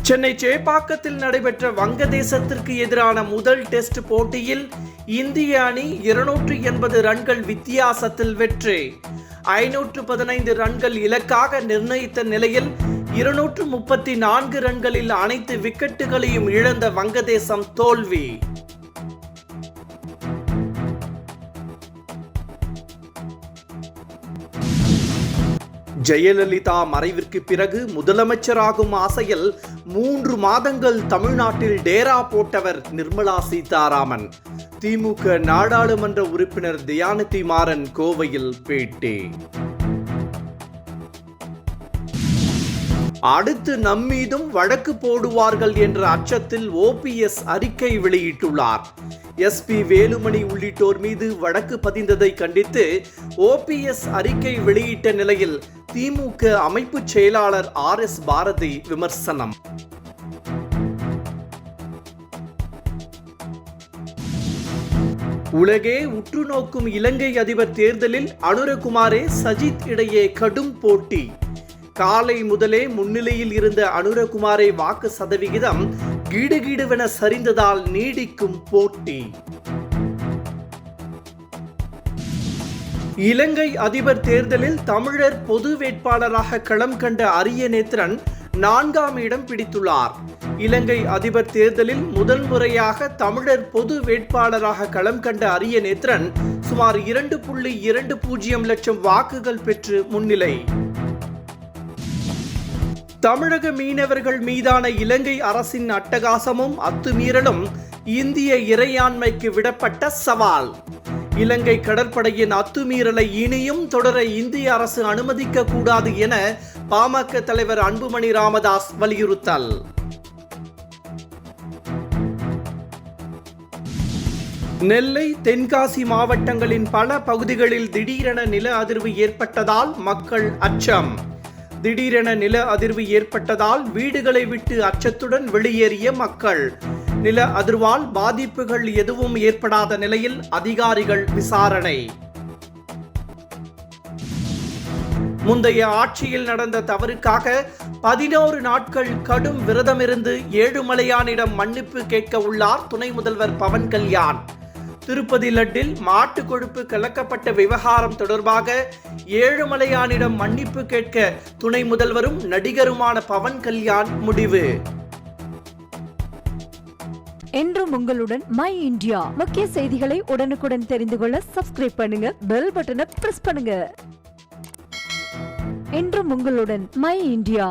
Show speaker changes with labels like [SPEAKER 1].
[SPEAKER 1] சென்னை சேப்பாக்கத்தில் நடைபெற்ற வங்கதேசத்திற்கு எதிரான முதல் டெஸ்ட் போட்டியில் இந்திய அணி 280 ரன்கள் வித்தியாசத்தில் வெற்றி. 515 ரன்கள் இலக்காக நிர்ணயித்த நிலையில் 234 ரன்களில் அனைத்து விக்கெட்டுகளையும் இழந்த வங்கதேசம் தோல்வி. ஜெயலலிதா மறைவிற்கு பிறகு முதலமைச்சராகும் ஆசையில் 3 மாதங்கள் தமிழ்நாட்டில் டேரா போட்டவர் நிர்மலா சீதாராமன். திமுக நாடாளுமன்ற உறுப்பினர் தயாநிதி மாறன் கோவையில் பேட்டி. அடுத்து நம்மீதும் வழக்கு போடுவார்கள் என்ற அச்சத்தில் ஓபிஎஸ் அறிக்கை வெளியிட்டுள்ளார். எஸ்பி வேலுமணி உள்ளிட்டோர் மீது வழக்கு பதிந்ததை கண்டித்து ஓபிஎஸ் அறிக்கை வெளியிட்ட நிலையில் திமுக அமைப்பு செயலாளர் RS பாரதி விமர்சனம். உலகே உற்று நோக்கும் இலங்கை அதிபர் தேர்தலில் அனுரகுமாரே சஜித் இடையே கடும் போட்டி. காலை முதலே முன்னிலையில் இருந்த அனுரகுமாரே வாக்கு சதவிகிதம் கீடுகீடுவென சரிந்ததால் நீடிக்கும் போட்டி. இலங்கை அதிபர் தேர்தலில் தமிழர் பொது வேட்பாளராக களம் கண்ட அரியநேத்திரன் 4ஆம் இடம் பிடித்துள்ளார். இலங்கை அதிபர் தேர்தலில் முதல் முறையாக தமிழர் பொது வேட்பாளராக களம் கண்ட அரியநேத்திரன் சுமார் 2.20 லட்சம் வாக்குகள் பெற்று முன்னிலை. தமிழக மீனவர்கள் மீதான இலங்கை அரசின் அட்டகாசமும் அத்துமீறலும் இந்திய இறையாண்மைக்கு விடப்பட்ட சவால். இலங்கை கடற்படையின் அத்துமீறலை இனியும் தொடர இந்திய அரசு அனுமதிக்க கூடாது என பாமக தலைவர் அன்புமணி ராமதாஸ் வலியுறுத்தல். நெல்லை, தென்காசி மாவட்டங்களின் பல பகுதிகளில் திடீரென நில அதிர்வு ஏற்பட்டதால் மக்கள் அச்சம். திடீரென நில அதிர்வு ஏற்பட்டதால் வீடுகளை விட்டு அச்சத்துடன் வெளியேறிய மக்கள். நில அதிர்வால் பாதிப்புகள் எதுவும் ஏற்படாத நிலையில் அதிகாரிகள் விசாரணை. முந்தைய ஆட்சியில் நடந்த தவறுக்காக 11 நாட்கள் கடும் விரதமிருந்து ஏழுமலையானிடம் மன்னிப்பு கேட்க உள்ளார் துணை முதல்வர் பவன் கல்யாண். திருப்பதி லட்டில் மாட்டு கொழுப்பு கலக்கப்பட்ட விவகாரம் தொடர்பாக ஏழுமலையானிடம் மன்னிப்பு கேட்க துணை முதல்வரும் நடிகருமான பவன் கல்யாண் முடிவு.
[SPEAKER 2] என்றும் உங்களுடன் மை இந்தியா. முக்கிய செய்திகளை உடனுக்குடன் தெரிந்து கொள்ள சப்ஸ்கிரைப் பண்ணுங்க, பெல் பட்டனை பிரஸ் பண்ணுங்க. என்றும் உங்களுடன் மை இந்தியா.